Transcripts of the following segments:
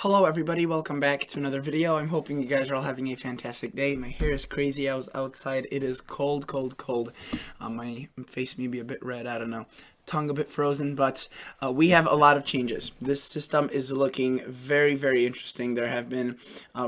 Hello everybody, welcome back to another video. I'm hoping you guys are all having a fantastic day. My hair is crazy. I was outside. It is cold, cold, cold. My face may be a bit red, I don't know. Tongue a bit frozen, but we have a lot of changes. This system is looking very, very interesting. There have been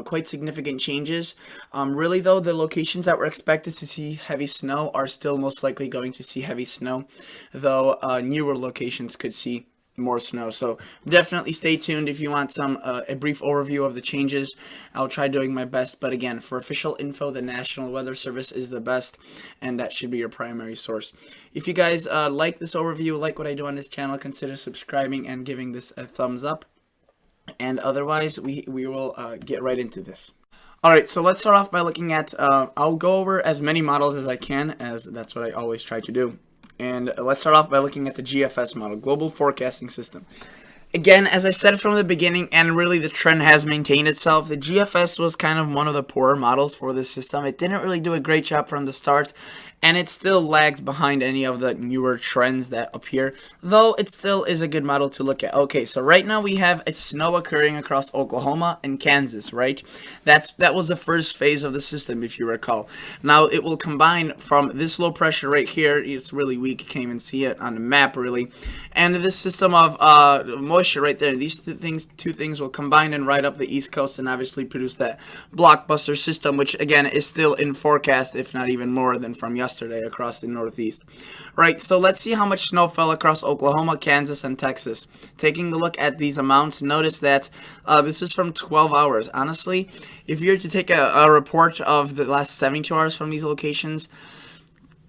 quite significant changes. Really though, the locations that were expected to see heavy snow are still most likely going to see heavy snow, though newer locations could see more snow. So definitely stay tuned if you want a brief overview of the changes. I'll try doing my best, but again, for official info, the National Weather Service is the best, and that should be your primary source. If you guys like this overview, like what I do on this channel, consider subscribing and giving this a thumbs up. And otherwise, we will get right into this. Alright, so let's start off by looking at, I'll go over as many models as I can, as that's what I always try to do. And let's start off by looking at the GFS model, Global Forecasting System. Again, as I said from the beginning, and really the trend has maintained itself, the GFS was kind of one of the poorer models for this system. It didn't really do a great job from the start, and it still lags behind any of the newer trends that appear, though it still is a good model to look at. Okay, so right now we have a snow occurring across Oklahoma and Kansas, right? That was the first phase of the system, if you recall. Now it will combine from this low pressure right here. It's really weak, you can't even see it on the map really, and this system of moisture right there. These two things will combine and ride up the East Coast and obviously produce that blockbuster system, which again is still in forecast, if not even more than from yesterday across the Northeast. Right, so let's see how much snow fell across Oklahoma, Kansas, and Texas. Taking a look at these amounts, notice that this is from 12 hours. Honestly, if you were to take a report of the last 72 hours from these locations,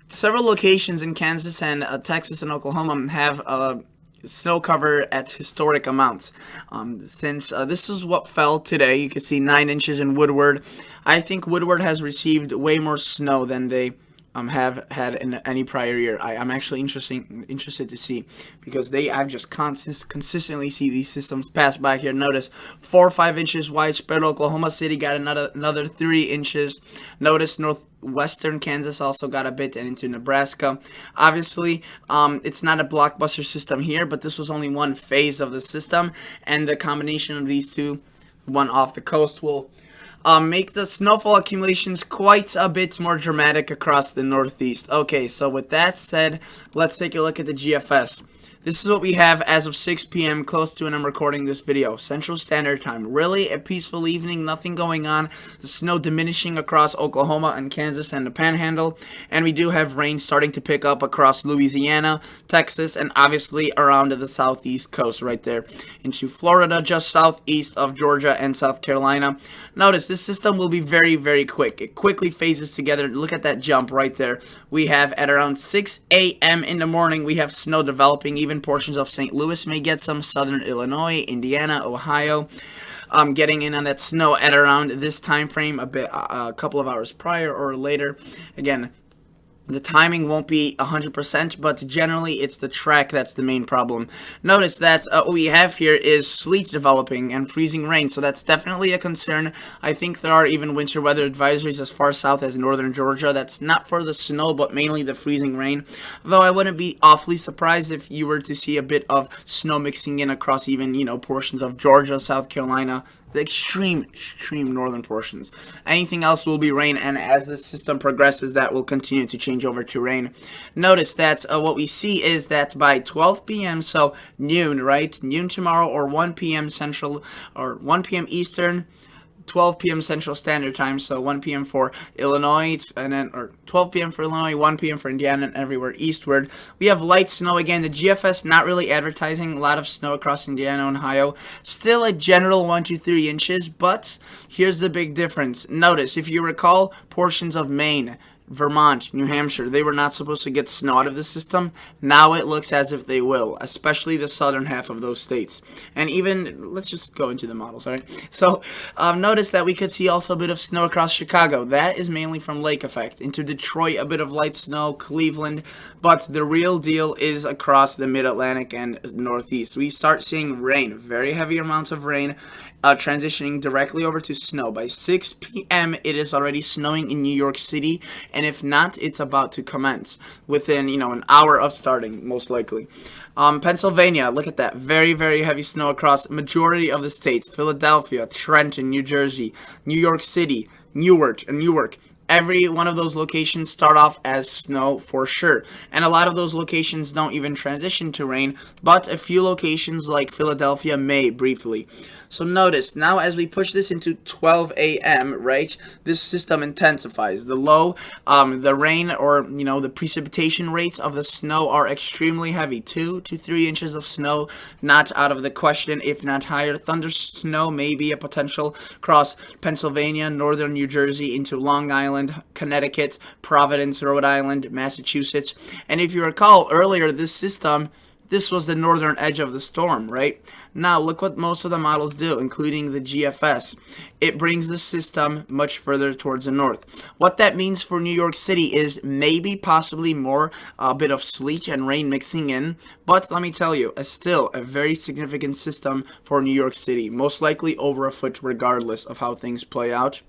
several locations in Kansas and Texas and Oklahoma have snow cover at historic amounts. Since this is what fell today, you can see 9 inches in Woodward. I think Woodward has received way more snow than they have had in any prior year. I'm actually interested to see, because I've just consistently see these systems pass by here. Notice 4 or 5 inches widespread. Oklahoma City got another 3 inches. Notice northwestern Kansas also got a bit, and into Nebraska. Obviously, it's not a blockbuster system here, but this was only one phase of the system, and the combination of these two, one off the coast, will make the snowfall accumulations quite a bit more dramatic across the Northeast. Okay, so with that said, let's take a look at the GFS. This is what we have as of 6 p.m. close to when I'm recording this video. Central Standard Time. Really a peaceful evening, nothing going on. The snow diminishing across Oklahoma and Kansas and the Panhandle. And we do have rain starting to pick up across Louisiana, Texas, and obviously around the southeast coast right there into Florida, just southeast of Georgia and South Carolina. Notice this system will be very, very quick. It quickly phases together. Look at that jump right there. We have at around 6 a.m. in the morning, we have snow developing. Even portions of St. Louis may get some, southern Illinois, Indiana, Ohio, getting in on that snow at around this time frame, a couple of hours prior or later. Again, the timing won't be 100%, but generally it's the track that's the main problem. Notice that what we have here is sleet developing and freezing rain, so that's definitely a concern. I think there are even winter weather advisories as far south as northern Georgia. That's not for the snow, but mainly the freezing rain. Though I wouldn't be awfully surprised if you were to see a bit of snow mixing in across even, portions of Georgia, South Carolina, the extreme northern portions. Anything else will be rain, and as the system progresses, that will continue to change over to rain. Notice that what we see is that by 12 p.m., so noon, right? Noon tomorrow, or 1 p.m. Central, or 1 p.m. Eastern, 12 p.m. Central Standard Time, so 1 p.m. for Illinois, and then, or 12 p.m. for Illinois, 1 p.m. for Indiana, and everywhere eastward. We have light snow again. The GFS not really advertising a lot of snow across Indiana and Ohio. Still a general 1 to 3 inches, but here's the big difference. Notice, if you recall, portions of Maine, Vermont, New Hampshire, they were not supposed to get snow out of the system. Now it looks as if they will, especially the southern half of those states. And even, let's just go into the models, all right? So notice that we could see also a bit of snow across Chicago. That is mainly from lake effect. Into Detroit, a bit of light snow, Cleveland, but the real deal is across the mid-Atlantic and Northeast. We start seeing rain, very heavy amounts of rain, transitioning directly over to snow. By 6 p.m., it is already snowing in New York City, and and if not, it's about to commence within, an hour of starting, most likely. Pennsylvania, look at that. Very, very heavy snow across majority of the states. Philadelphia, Trenton, New Jersey, New York City, Newark. Every one of those locations start off as snow for sure. And a lot of those locations don't even transition to rain, but a few locations like Philadelphia may briefly. So notice, now as we push this into 12 a.m., right, this system intensifies. The low, the rain or, the precipitation rates of the snow are extremely heavy. 2 to 3 inches of snow, not out of the question, if not higher. Thunder snow may be a potential across Pennsylvania, northern New Jersey into Long Island, Connecticut, Providence, Rhode Island, Massachusetts. And if you recall earlier, this was the northern edge of the storm, right? Now, look what most of the models do, including the GFS. It brings the system much further towards the north. What that means for New York City is maybe possibly more a bit of sleet and rain mixing in, but let me tell you, still a very significant system for New York City, most likely over a foot regardless of how things play out.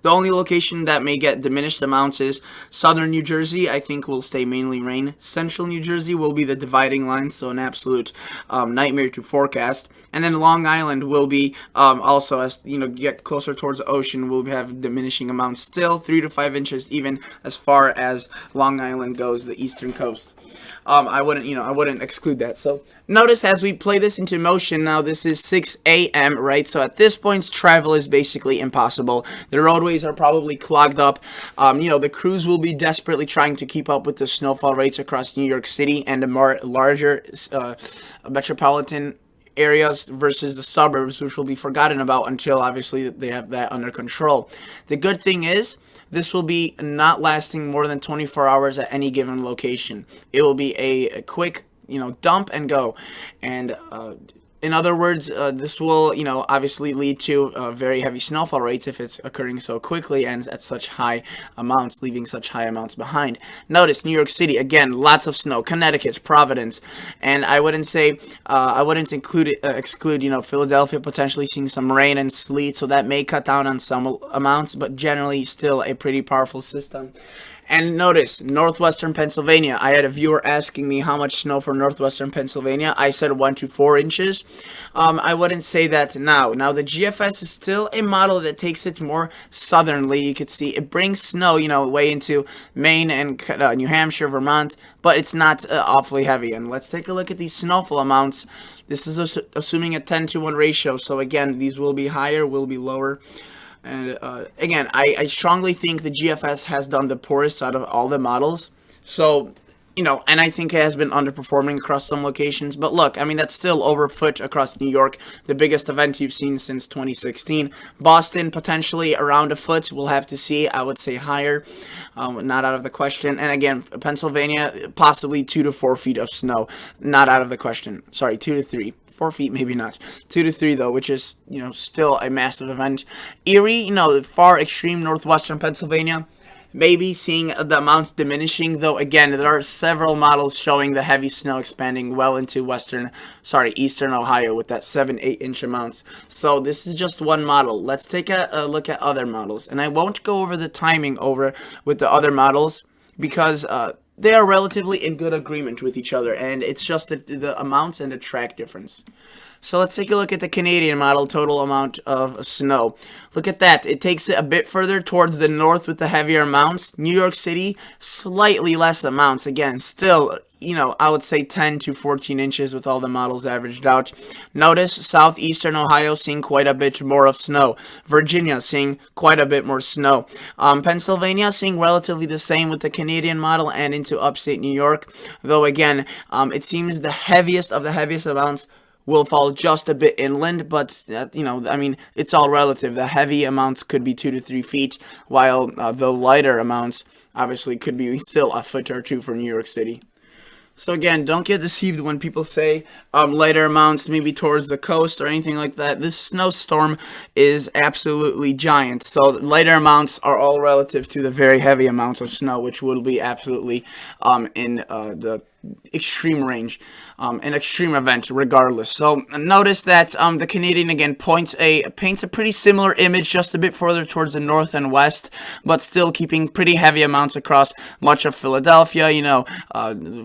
The only location that may get diminished amounts is southern New Jersey. I think will stay mainly rain. Central New Jersey will be the dividing line, so an absolute nightmare to forecast. And then Long Island will be also, as get closer towards the ocean, will have diminishing amounts still, 3 to 5 inches, even as far as Long Island goes, the eastern coast. I wouldn't exclude that. So notice as we play this into motion now, this is 6 a.m., right? So at this point, travel is basically impossible. The roadways are probably clogged up. The crews will be desperately trying to keep up with the snowfall rates across New York City and the more larger metropolitan areas versus the suburbs, which will be forgotten about until obviously they have that under control. The good thing is this will be not lasting more than 24 hours at any given location. It will be a quick, dump and go. And in other words, this will, obviously lead to very heavy snowfall rates if it's occurring so quickly and at such high amounts, leaving such high amounts behind. Notice New York City, again, lots of snow. Connecticut, Providence, and I wouldn't exclude, Philadelphia potentially seeing some rain and sleet, so that may cut down on some amounts, but generally still a pretty powerful system. And notice, northwestern Pennsylvania. I had a viewer asking me how much snow for northwestern Pennsylvania. I said 1 to 4 inches. I wouldn't say that now. Now, the GFS is still a model that takes it more southernly. You could see it brings snow, way into Maine and New Hampshire, Vermont, but it's not awfully heavy. And let's take a look at these snowfall amounts. This is assuming a 10-to-1 ratio. So again, these will be higher, will be lower. And again, I strongly think the GFS has done the poorest out of all the models. So, and I think it has been underperforming across some locations. But look, I mean, that's still over a foot across New York, the biggest event you've seen since 2016. Boston, potentially around a foot. We'll have to see. I would say higher, not out of the question. And again, Pennsylvania, possibly 2 to 4 feet of snow, not out of the question. Sorry, 2 to 3. 4 feet, maybe not. 2 to 3, though, which is, still a massive event. Erie, far extreme northwestern Pennsylvania, maybe seeing the amounts diminishing, though, again, there are several models showing the heavy snow expanding well into eastern Ohio with that 7-8 inch amounts. So this is just one model. Let's take a look at other models. And I won't go over the timing with the other models because they are relatively in good agreement with each other, and it's just the amounts and the track difference. So let's take a look at the Canadian model, total amount of snow. Look at that. It takes it a bit further towards the north with the heavier amounts. New York City, slightly less amounts. Again, still, I would say 10 to 14 inches with all the models averaged out. Notice southeastern Ohio seeing quite a bit more of snow. Virginia seeing quite a bit more snow. Pennsylvania seeing relatively the same with the Canadian model and into upstate New York. Though again, it seems the heaviest of the heaviest amounts will fall just a bit inland, but it's all relative. The heavy amounts could be 2 to 3 feet, while the lighter amounts obviously could be still a foot or two for New York City. So again, don't get deceived when people say lighter amounts maybe towards the coast or anything like that. This snowstorm is absolutely giant. So lighter amounts are all relative to the very heavy amounts of snow, which will be absolutely in the extreme range, an extreme event regardless. So notice that the Canadian again paints a pretty similar image, just a bit further towards the north and west, but still keeping pretty heavy amounts across much of Philadelphia,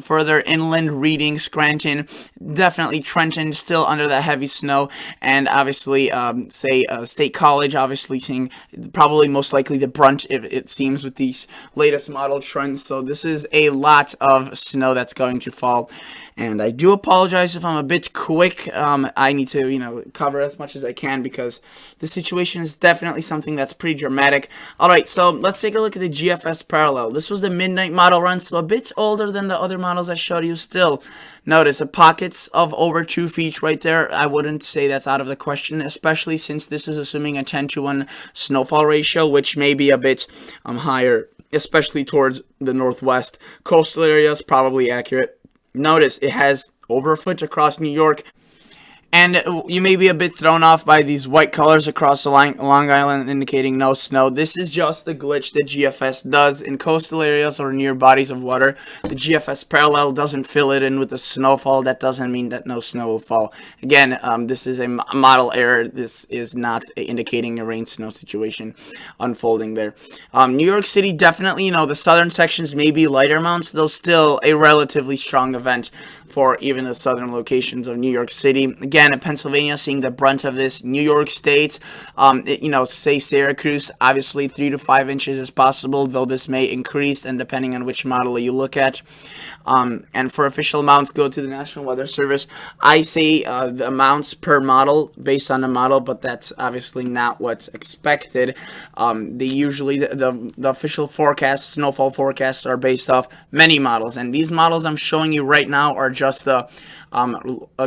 further inland, Reading, Scranton, definitely Trenton still under that heavy snow, and obviously State College obviously seeing probably most likely the brunt, if it seems, with these latest model trends. So this is a lot of snow that's going to fall, and I do apologize if I'm a bit quick. I need to cover as much as I can because the situation is definitely something that's pretty dramatic. Alright, so let's take a look at the GFS parallel. This was the midnight model run, so a bit older than the other models I showed you. Still, notice the pockets of over 2 feet right there. I wouldn't say that's out of the question, especially since this is assuming a 10-to-1 snowfall ratio, which may be a bit higher, especially towards the northwest. Coastal areas, probably accurate. Notice it has over a foot across New York. And you may be a bit thrown off by these white colors across the Long Island indicating no snow. This is just the glitch that GFS does in coastal areas or near bodies of water. The GFS parallel doesn't fill it in with the snowfall. That doesn't mean that no snow will fall. Again, this is a model error. This is not indicating a rain-snow situation unfolding there. New York City, definitely, the southern sections may be lighter amounts, though still a relatively strong event for even the southern locations of New York City. Again, in Pennsylvania, seeing the brunt of this. New York State, say Syracuse, obviously 3 to 5 inches is possible, though this may increase, and depending on which model you look at. And for official amounts, go to the National Weather Service. I say the amounts per model based on the model, but that's obviously not what's expected. They usually, the official forecasts, snowfall forecasts, are based off many models, and these models I'm showing you right now are just the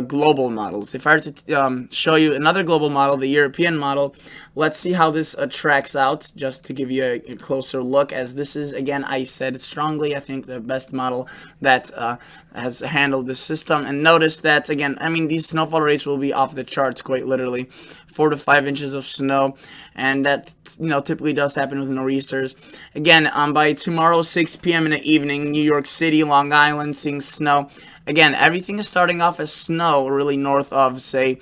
global models. If I were to show you another global model, the European model, let's see how this tracks out, just to give you a closer look, as this is, again, I said strongly, I think the best model that has handled this system. And notice that, again, these snowfall rates will be off the charts, quite literally. 4 to 5 inches of snow, and that typically does happen with nor'easters. Again, by tomorrow 6 p.m. in the evening, New York City, Long Island, seeing snow. Again, everything is starting off as snow really north of, say,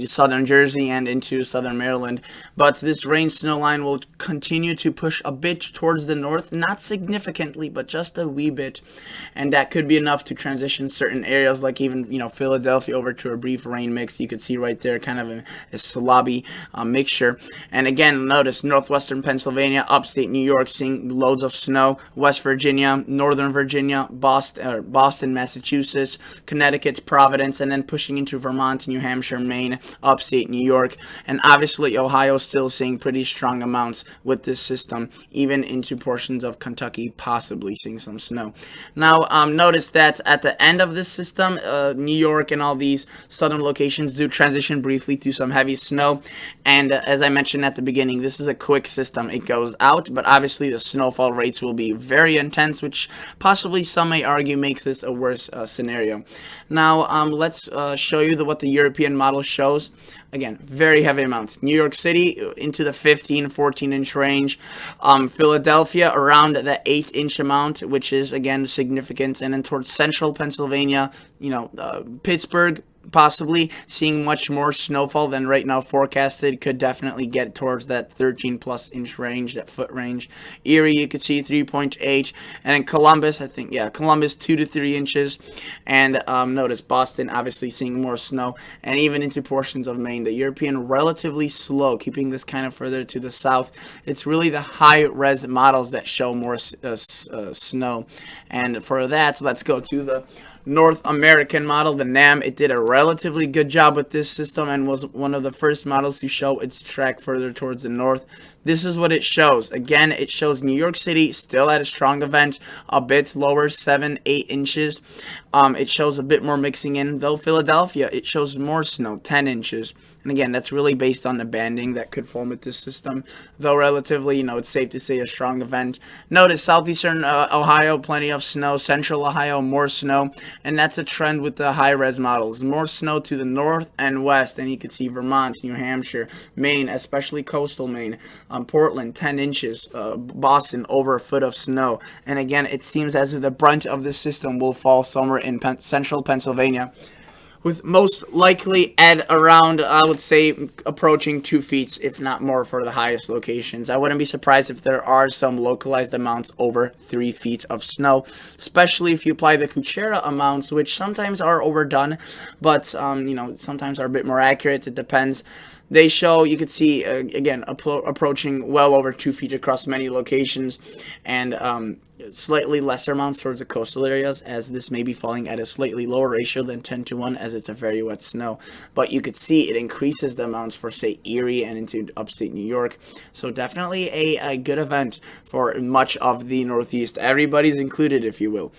southern Jersey and into southern Maryland, but this rain snow line will continue to push a bit towards the north, not significantly, but just a wee bit, and that could be enough to transition certain areas like even Philadelphia over to a brief rain mix. You could see right there kind of a slobby mixture. And again, notice northwestern Pennsylvania, upstate New York seeing loads of snow, West Virginia, northern Virginia, Boston, Massachusetts, Connecticut, Providence, and then pushing into Vermont, New Hampshire, Maine, upstate New York, and obviously Ohio still seeing pretty strong amounts with this system, even into portions of Kentucky, possibly seeing some snow. Now, notice that at the end of this system, New York and all these southern locations do transition briefly to some heavy snow, and as I mentioned at the beginning, this is a quick system. It goes out, but obviously the snowfall rates will be very intense, which possibly some may argue makes this a worse scenario. Now, let's show you what the European model shows. Again, very heavy amounts. New York City into the 15-14 inch range. Philadelphia around the 8-inch amount, which is again significant. And then towards central Pennsylvania, Pittsburgh, possibly seeing much more snowfall than right now forecasted. Could definitely get towards that 13+ inch range, that foot range. Erie, you could see 3.8, and in Columbus, I think, Columbus 2 to 3 inches. And notice Boston obviously seeing more snow, and even into portions of Maine. The European relatively slow, keeping this kind of further to the south. It's really the high res models that show more snow, and for that, let's go to the North American model, the NAM. It did a relatively good job with this system and was one of the first models to show its track further towards the north. This is what it shows. Again, it shows New York City still at a strong event, a bit lower, 7-8 inches. it shows a bit more mixing in, though Philadelphia, it shows more snow, 10 inches. And again, that's really based on the banding that could form with this system, though relatively, it's safe to say a strong event. Notice southeastern Ohio, plenty of snow, central Ohio, more snow, and that's a trend with the high-res models. More snow to the north and west, and you can see Vermont, New Hampshire, Maine, especially coastal Maine, Portland, 10 inches, Boston, over a foot of snow. And again, it seems as if the brunt of this system will fall somewhere in central Pennsylvania, with most likely at around, I would say, approaching 2 feet, if not more, for the highest locations. I wouldn't be surprised if there are some localized amounts over 3 feet of snow, especially if you apply the Kuchera amounts, which sometimes are overdone, but, sometimes are a bit more accurate. It depends. They show, you could see, again, approaching well over 2 feet across many locations, and slightly lesser amounts towards the coastal areas, as this may be falling at a slightly lower ratio than 10-1, as it's a very wet snow. But you could see it increases the amounts for, say, Erie and into upstate New York. So definitely a good event for much of the Northeast. Everybody's included, if you will.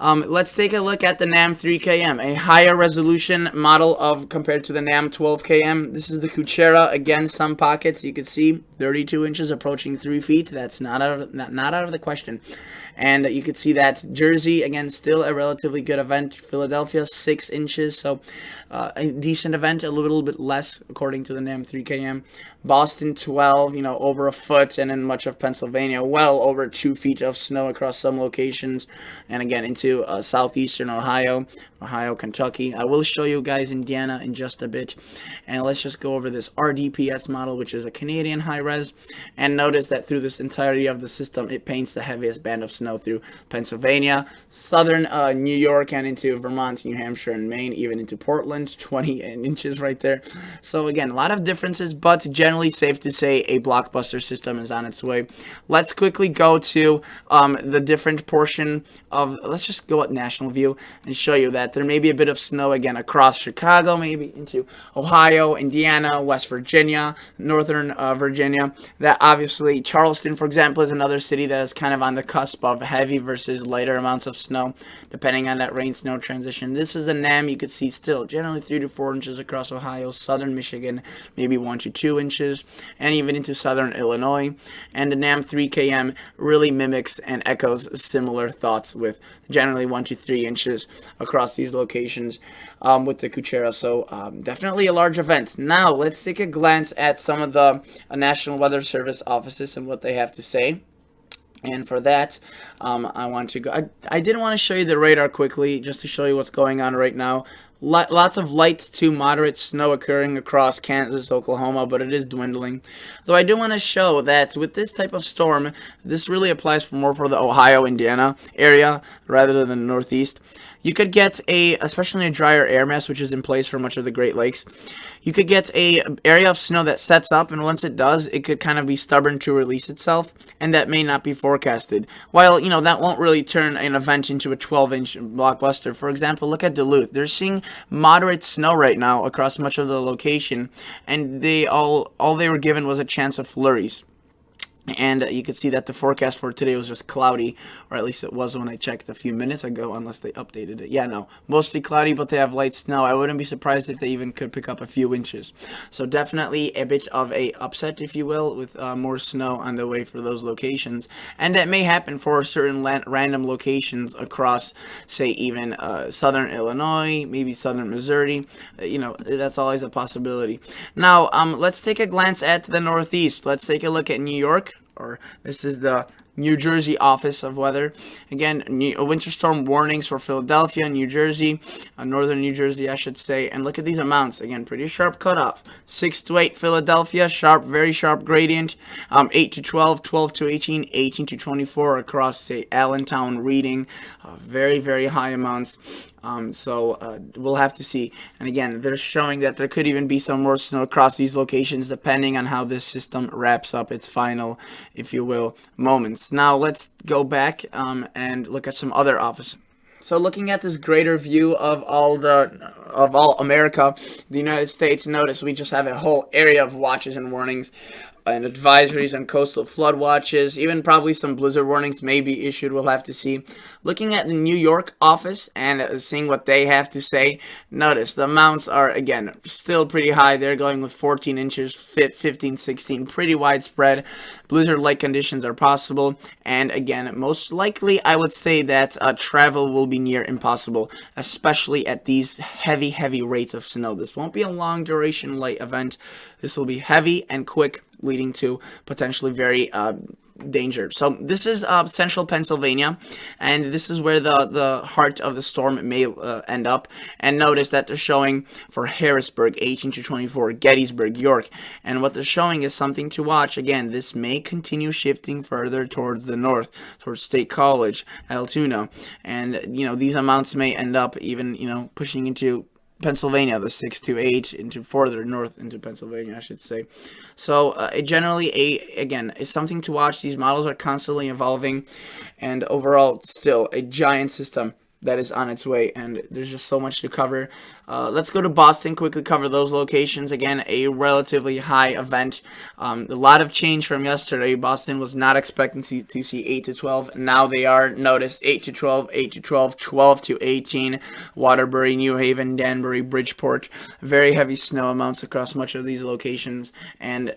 Let's take a look at the NAM 3KM, a higher resolution model of compared to the NAM 12KM. This is the Kuchera. Again, some pockets you can see 32 inches approaching 3 feet. That's not out of the question. And you could see that Jersey, again, still a relatively good event. Philadelphia, 6 inches, so a decent event, a little bit less according to the NAM 3KM. Boston, 12, over a foot, and in much of Pennsylvania, well over 2 feet of snow across some locations. And again, into southeastern Ohio, Kentucky. I will show you guys Indiana in just a bit. And let's just go over this RDPS model, which is a Canadian high-res. And notice that through this entirety of the system, it paints the heaviest band of snow through Pennsylvania, southern New York, and into Vermont, New Hampshire, and Maine, even into Portland, 20 inches right there. So again, a lot of differences, but generally safe to say a blockbuster system is on its way. Let's quickly go to the different portion of, let's just go at national view and show you that there may be a bit of snow again across Chicago, maybe into Ohio, Indiana, West Virginia, Northern Virginia. That obviously, Charleston, for example, is another city that is kind of on the cusp of heavy versus lighter amounts of snow, depending on that rain-snow transition. This is a NAM. You could see still generally 3 to 4 inches across Ohio, southern Michigan, maybe 1 to 2 inches, and even into southern Illinois. And the NAM 3KM really mimics and echoes similar thoughts, with generally 1 to 3 inches across these locations with the Kuchera. So definitely a large event. Now let's take a glance at some of the National Weather Service offices and what they have to say. And for that, I want to go. I did want to show you the radar quickly, just to show you what's going on right now. Lots of light to moderate snow occurring across Kansas, Oklahoma, but it is dwindling. Though I do want to show that with this type of storm, this really applies more for the Ohio, Indiana area rather than the Northeast. You could get especially a drier air mass, which is in place for much of the Great Lakes. You could get a area of snow that sets up, and once it does, it could kind of be stubborn to release itself, and that may not be forecasted. While, that won't really turn an event into a 12-inch blockbuster. For example, look at Duluth. They're seeing moderate snow right now across much of the location, and all they were given was a chance of flurries. And you could see that the forecast for today was just cloudy, or at least it was when I checked a few minutes ago, unless they updated it. Yeah, no, mostly cloudy, but they have light snow. I wouldn't be surprised if they even could pick up a few inches. So definitely a bit of a upset, if you will, with more snow on the way for those locations. And that may happen for certain random locations across, say, even southern Illinois, maybe southern Missouri. That's always a possibility. Now, let's take a glance at the Northeast. Let's take a look at New York. Or this is the New Jersey Office of Weather. Again, winter storm warnings for Philadelphia, New Jersey, northern New Jersey, I should say. And look at these amounts. Again, pretty sharp cutoff. 6 to 8 Philadelphia, very sharp gradient. 8 to 12, 12 to 18, 18 to 24 across, say, Allentown, Reading. Very, very high amounts. So we'll have to see. And again, they're showing that there could even be some more snow across these locations, depending on how this system wraps up its final, if you will, moments. Now let's go back and look at some other offices. So looking at this greater view of all America, the United States, notice we just have a whole area of watches and warnings. and advisories on coastal flood watches, even probably some blizzard warnings may be issued. We'll have to see. Looking at the New York office and seeing what they have to say, notice the amounts are, again, still pretty high. They're going with 14 inches, 15, 16, pretty widespread. Blizzard-like conditions are possible, and again, most likely I would say that travel will be near impossible, especially at these heavy rates of snow. This won't be a long duration light event. This will be heavy and quick, leading to potentially very danger. So this is central Pennsylvania, and this is where the heart of the storm may end up. And notice that they're showing for Harrisburg 18 to 24, Gettysburg, York, and what they're showing is something to watch. Again, this may continue shifting further towards the north, towards State College, Altoona, and these amounts may end up even pushing into Pennsylvania, the 6 to 8, into further north into Pennsylvania, I should say. So again, it's something to watch. These models are constantly evolving, and overall, still a giant system that is on its way, and there's just so much to cover. Let's go to Boston, quickly cover those locations. Again, a relatively high event. A lot of change from yesterday. Boston was not expecting to see 8 to 12. Now they are. Notice 8 to 12, 8 to 12, 12 to 18. Waterbury, New Haven, Danbury, Bridgeport. Very heavy snow amounts across much of these locations. And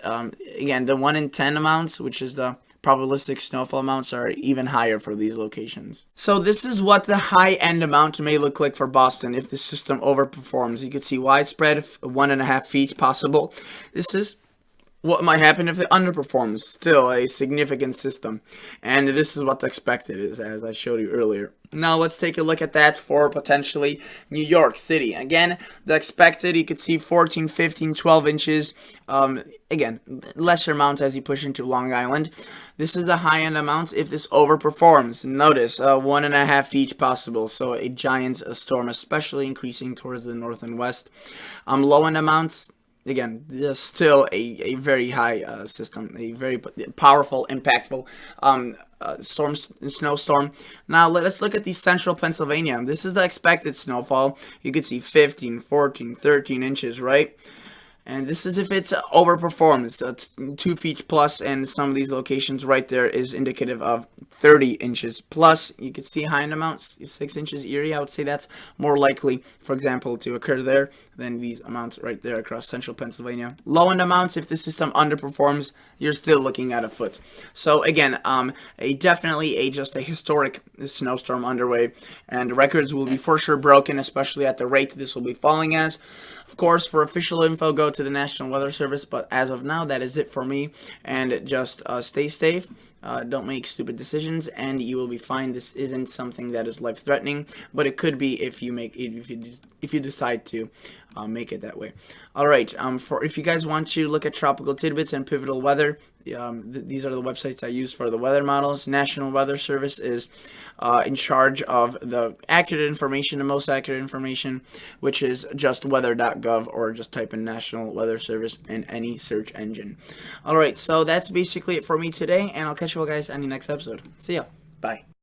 again, the 1 in 10 amounts, which is the probabilistic snowfall amounts, are even higher for these locations. So this is what the high-end amount may look like for Boston if the system overperforms. You can see widespread, 1.5 feet possible. This is what might happen if it underperforms. Still a significant system. And this is what the expected is, as I showed you earlier. Now let's take a look at that for potentially New York City. Again, the expected, you could see 14, 15, 12 inches. Again, lesser amounts as you push into Long Island. This is the high-end amounts if this overperforms. Notice 1.5 feet possible, so a giant storm, especially increasing towards the north and west. Low-end amounts, again, there's still a very high system, a very powerful, impactful snowstorm. Now let's look at the central Pennsylvania. This is the expected snowfall. You can see 15, 14, 13 inches, right? And this is if it's overperforms, 2 feet plus, and some of these locations right there is indicative of 30 inches plus. You can see high-end amounts, 6 inches Erie. I would say that's more likely, for example, to occur there than these amounts right there across central Pennsylvania. Low-end amounts, if the system underperforms, you're still looking at a foot. So again, definitely just a historic snowstorm underway, and records will be for sure broken, especially at the rate this will be falling as. Of course, for official info, go to the National Weather Service, but as of now, that is it for me, and just stay safe, don't make stupid decisions, and you will be fine. This isn't something that is life-threatening, but it could be if you decide to make it that way. All right, if you guys want to look at tropical tidbits and pivotal weather, these are the websites I use for the weather models. National Weather Service is in charge of the accurate information, the most accurate information, which is just weather.gov, or just type in National Weather Service in any search engine. All right, so that's basically it for me today, and I'll catch you all guys on the next episode. See ya.